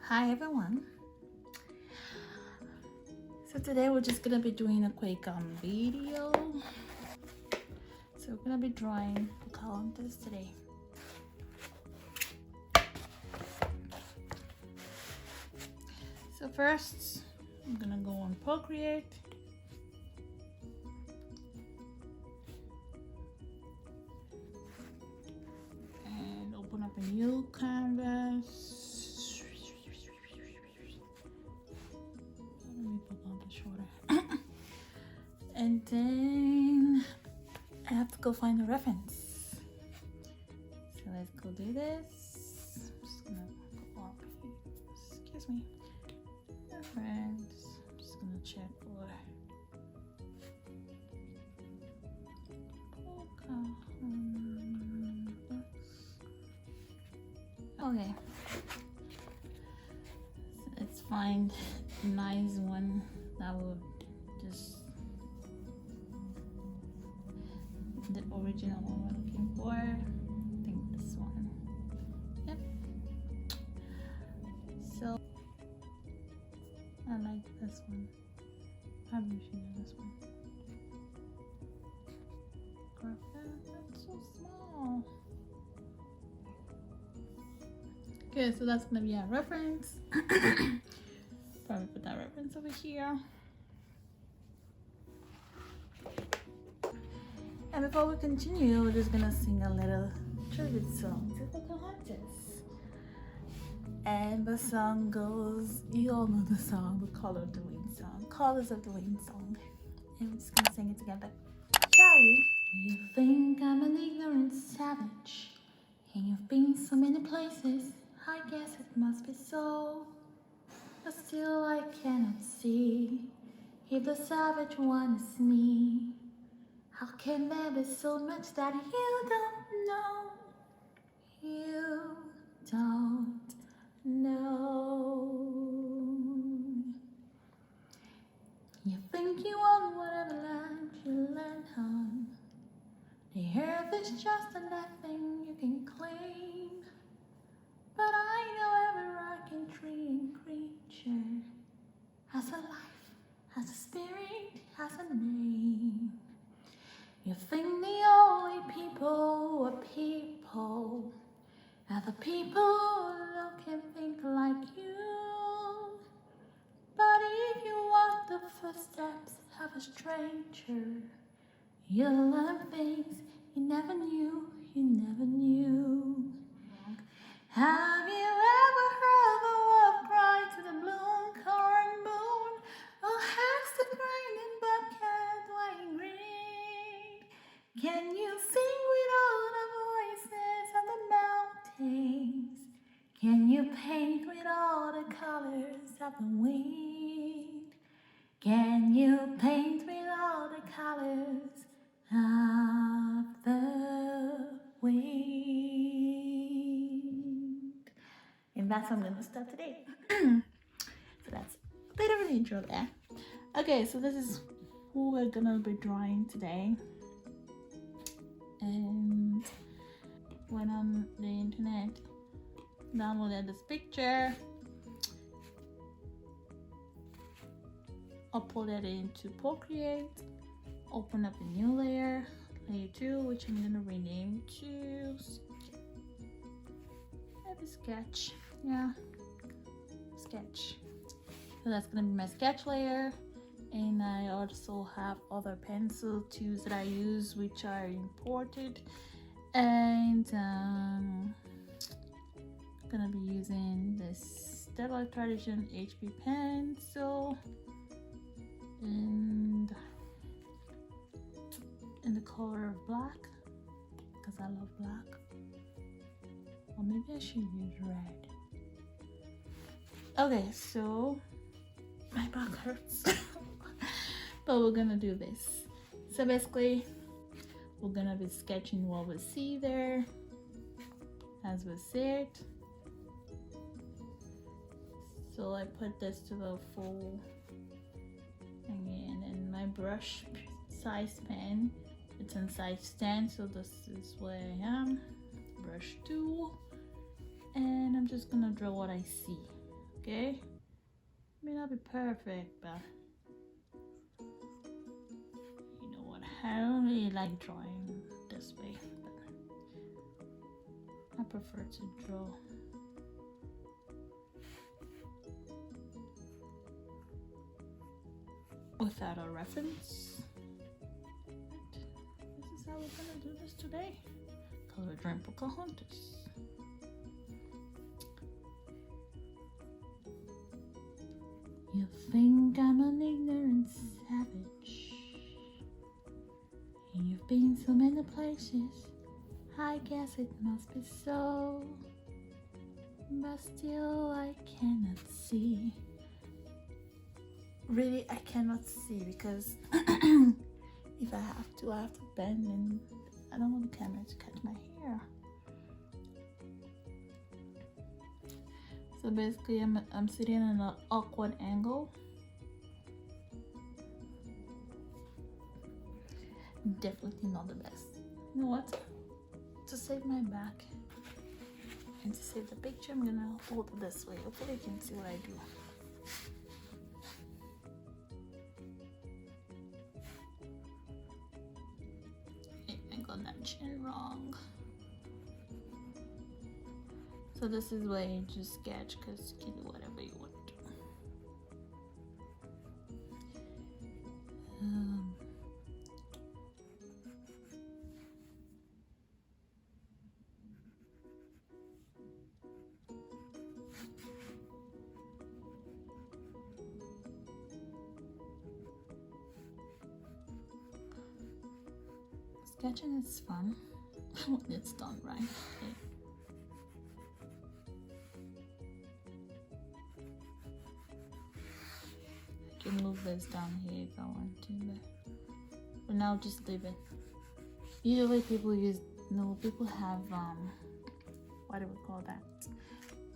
Hi everyone. So today we're just gonna be doing a quick video. So we're gonna be drawing Pocahontas today. So first I'm gonna go on Procreate. And open up a new canvas. Shorter. And then I have to go find the reference. So let's go do this. I'm just gonna go off here. Excuse me. Reference. I'm just gonna check for okay. So let's find a nice one that would just the original one we're looking for. I think this one. Yep. So I like this one. Probably should do this one. That's so small. Okay, so that's gonna be our reference. Probably put that reference over here. And before we continue, we're just gonna sing a little tribute song to Pocahontas. And the song goes, you all know the song, the Color of the Wind song, Colors of the Wind song. And we're just gonna sing it together. Shall we? You think I'm an ignorant savage, and you've been so many places, I guess it must be so. But still I cannot see if the savage one is me. How can there be so much that you don't know? You don't know. You think you own whatever land you land on. The earth is just nothing you can claim. But I know every rock and tree and creature has a life, has a spirit, has a name. You think the only people are people, are the people who look and think like you. But if you walk the footsteps of a stranger, you'll learn things you never knew, you never knew. Have you ever heard the wolf cry to the blue corn moon? Or has the grinding bucket white green? Can you sing with all the voices of the mountains? Can you paint with all the colors of the wind? Can you paint with all the colors of the wind? And that's how I'm gonna start today. So that's a bit of an intro there. Okay, so this is who we're gonna be drawing today. And went on the internet, downloaded this picture, uploaded it into Procreate, open up a new layer, layer 2, which I'm gonna rename to maybe sketch. Yeah, sketch. So that's gonna be my sketch layer. And I also have other pencil tools that I use, which are imported. And gonna be using this Stellar Tradition HB pencil and in the color of black, because I love black. Or maybe I should use red. Okay, so my back hurts. But we're gonna do this. So basically, we're gonna be sketching what we see there as we see it. So I put this to the full again, and my brush size pen, it's in size 10, so this is where I am. Brush tool, and I'm just gonna draw what I see. okay? May not be perfect, but you know what? I don't really like drawing this way, but I prefer to draw without a reference. This is how we're gonna do this today. Color drawing Pocahontas. You think I'm an ignorant savage, and you've been so many places. I guess it must be so, but still I cannot see. Really, I cannot see because if I have to bend, and I don't want the camera to catch my hair. So basically, I'm sitting in an awkward angle. Definitely not the best. You know what? To save my back and to save the picture, I'm gonna hold it this way. Hopefully, you can see what I do. I got that chin wrong. So this is where you just sketch, because you can do whatever you want to. Sketching is fun when it's done right. Okay. I can move this down here if I want to, but for now, just leave it. Usually people people have what do we call that?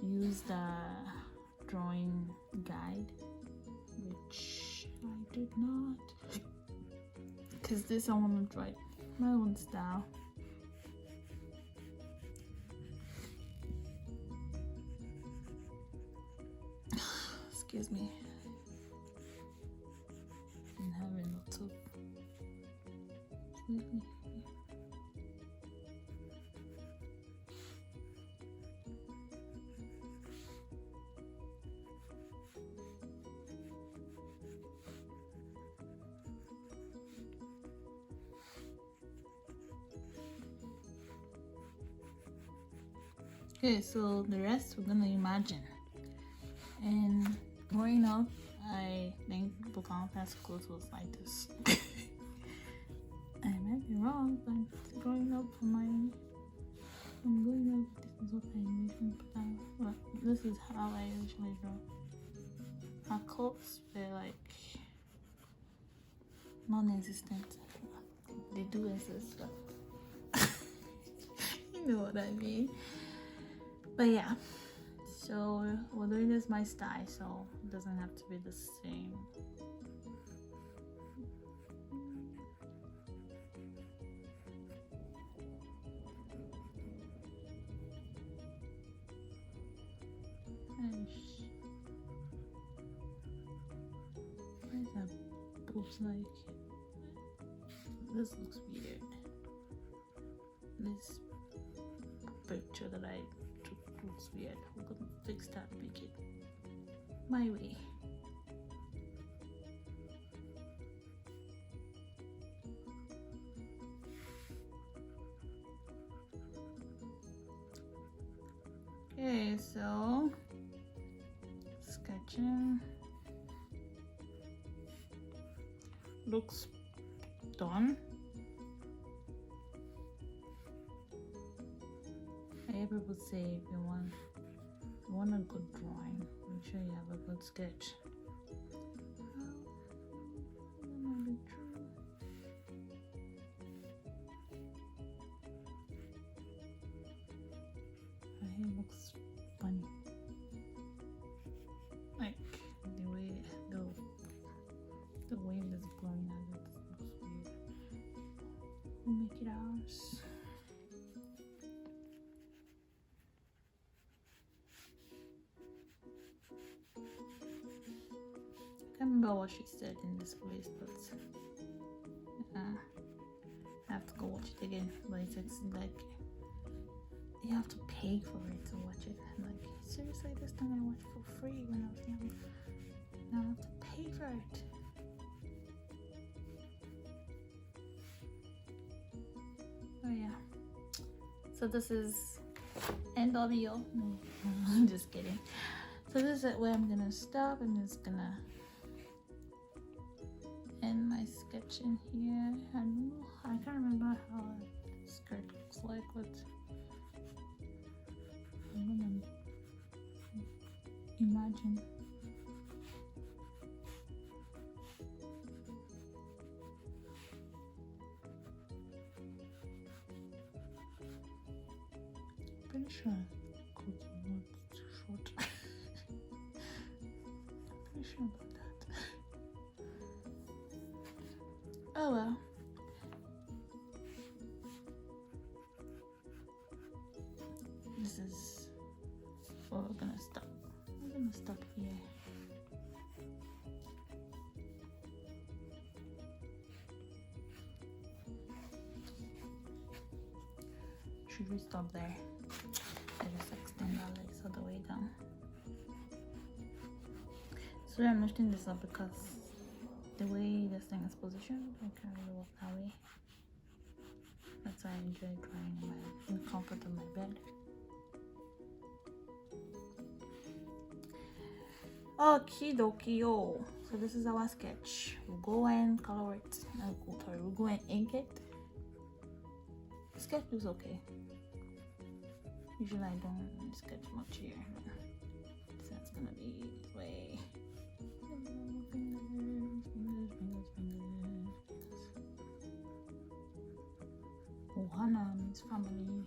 Use the drawing guide, which I did not, because this I want to draw it my own style. Excuse me. I'm having lots of sleepy. Okay, so the rest we're gonna imagine. And growing up, I think Pocahontas' clothes was like this. I might be wrong, but growing up, I'm going up. This is what I usually put out. Well, this is how I usually draw. Her clothes were like non-existent. They do exist, but you know what I mean. But yeah, so we're doing this my style, so it doesn't have to be the same. Why is that boobs like? This looks weird. This picture that I took looks weird. We're gonna fix that, make it my way. Okay, so sketching looks done. I hear people say if you want a good drawing, make sure you have a good sketch. That might be true. My hair looks funny. Like the way the wind is blowing out, it looks weird. We'll make it ours. remember what she said in this voice, but I have to go watch it again. But it's like you have to pay for it to watch it. Like seriously, this thing I watched for free when I was young. Now I have to pay for it. Oh yeah. So this is end of video. No, I'm just kidding. So this is where I'm gonna stop. I'm just gonna end my sketch in here. I don't know. I can't remember how the skirt looks like, but I'm gonna imagine. Pretty sure coat is not too short. Pretty sure about that. Oh well. This is where we're gonna stop. I'm gonna stop here. Should we stop there? I just extend our legs all the way down. So I'm lifting this up because the way this thing is positioned, I can't really walk that way. That's why I enjoy drawing in the comfort of my bed. Okie dokie yo. So this is our sketch. We'll go and color it. We'll go and ink it. The sketch looks okay. Usually I don't sketch much here. So it's gonna be this way. Ohana means family.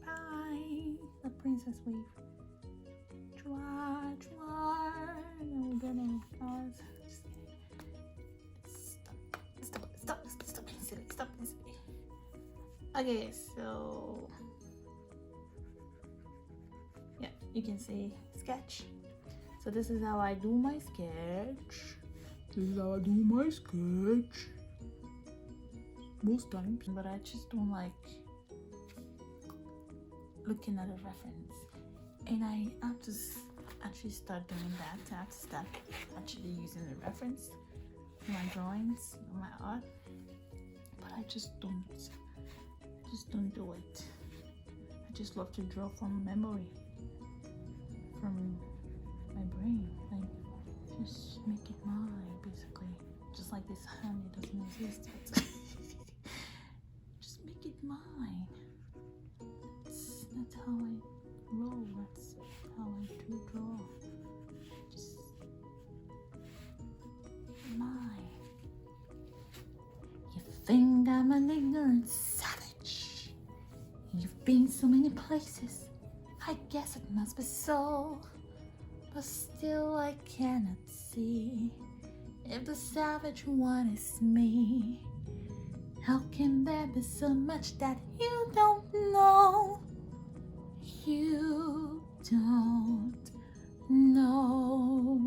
Bye. The princess wave. Chua, chua. No, we're gonna pause. Stop being silly. Stop being silly. Okay, so yeah, you can see sketch. So this is how I do my sketch. Most times, but I just don't like looking at a reference, and I have to actually start doing that. I have to start actually using the reference in my drawings, in my art, but I just don't do it. I just love to draw from memory, from my brain, like just make it mine, basically. Just like this hand, it doesn't exist, but just make it mine. That's how I roll. That's how I do draw. Just mine. You think I'm an ignorant savage? You've been so many places. I guess it must be so. But still I cannot see if the savage one is me. How can there be so much that you don't know? You don't know.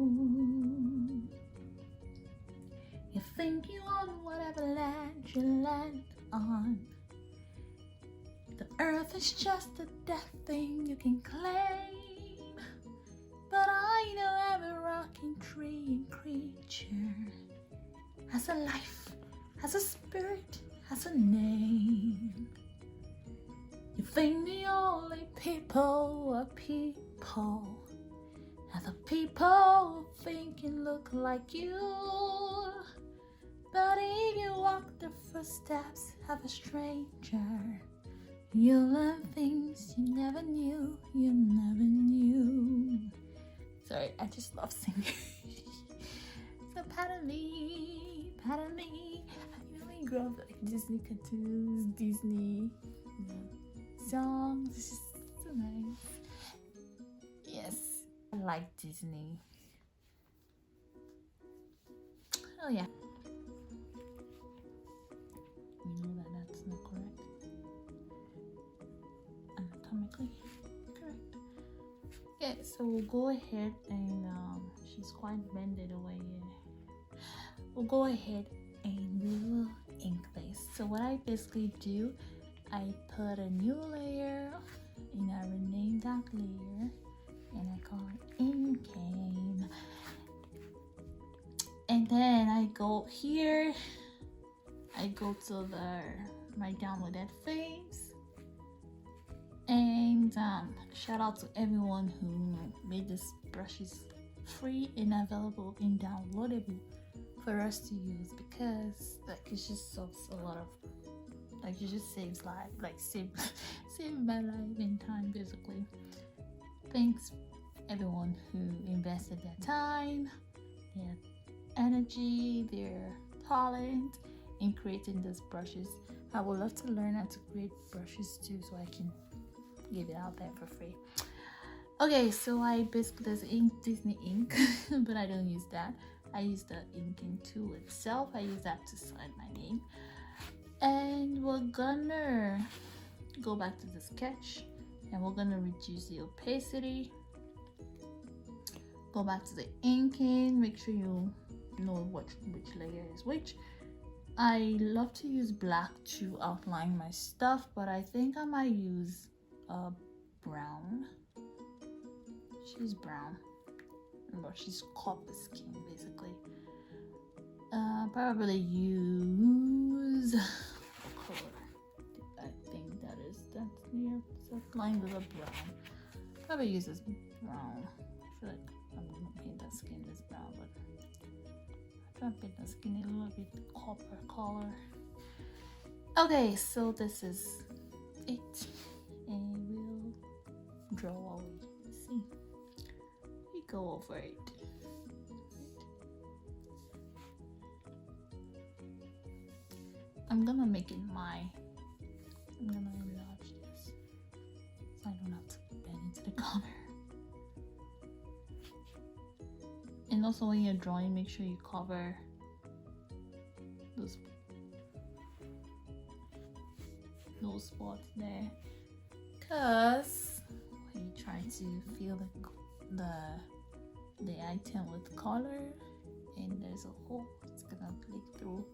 You think you own whatever land you land on. The earth is just a dead thing you can claim. But I know every rocking tree and creature has a life, has a spirit, has a name. You think the only people are people, and the people thinking look like you. But if you walk the footsteps of a stranger, you'll learn things you never knew, you never knew. Sorry, I just love singing. So pardon me, pardon me. I really grew up like Disney cartoons, Disney songs. It's just so nice. Yes, I like Disney. Oh yeah. We know that that's not correct. Anatomically correct. Okay, so we'll go ahead and she's quite bended away here. We'll go ahead and we will ink this. So what I basically do, I put a new layer and I rename that layer and I call it inking. And then I go here, I go to my downloaded phase, and shout out to everyone who made these brushes free and available and downloadable for us to use, because like it just solves a lot of, like it just saves life, like save my life and time basically. Thanks everyone who invested their time, their energy, their talent in creating these brushes. I would love to learn how to create brushes too, so I can give it out there for free. Okay, so I basically, there's Disney ink but I don't use that. I use the inking tool itself. I use that to sign my name. And we're gonna go back to the sketch and we're gonna reduce the opacity. Go back to the inking, make sure you know which layer is which. I love to use black to outline my stuff, but I think I might use brown. She's brown, but she's copper skin basically. Probably use what color? I think that's near line with a brown. Probably use this brown. I feel like I'm gonna paint that skin this brown, but I'm trying to paint the skin a little bit copper color. Okay, so this is it, and we'll draw what we see. We go over it. I'm gonna make it I'm gonna enlarge this so I don't have to bend into the corner. And also when you're drawing, make sure you cover those spots there, because when you try to fill the item with color and there's a hole, it's gonna leak through.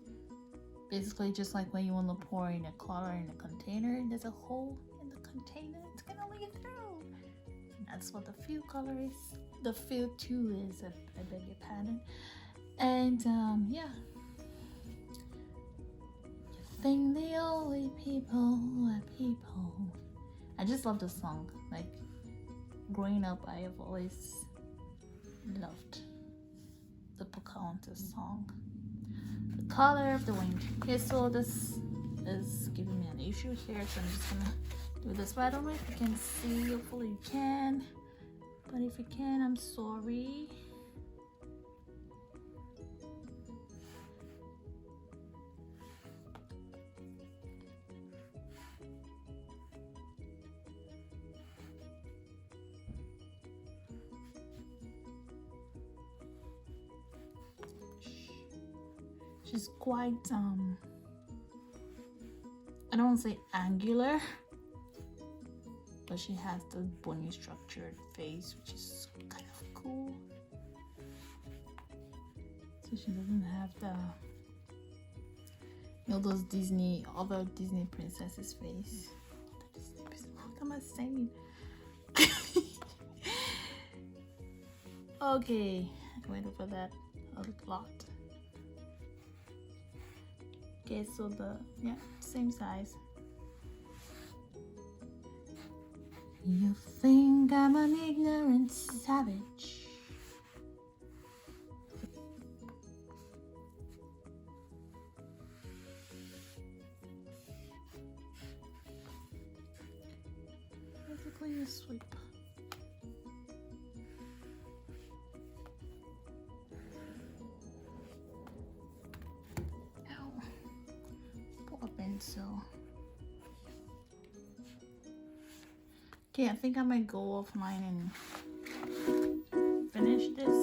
Basically just like when you want to pour in a color in a container and there's a hole in the container, it's gonna leak through. And that's what the fill color is. The fill too is, I beg your pardon. And yeah, you think the only people are people. I just love the song. Like growing up, I have always loved the Pocahontas song. The color of the wind. Okay, so this is giving me an issue here, so I'm just gonna do this. But I don't know if you can see. Hopefully you can. But if you can, I'm sorry. She's quite I don't want to say angular, but she has the bony structured face, which is kind of cool. So she doesn't have the, you know, those other Disney princesses face. What am I saying? Okay, I went over that a lot. Okay, so same size. You think I'm an ignorant savage? Basically a sweep. So okay, I think I might go offline and finish this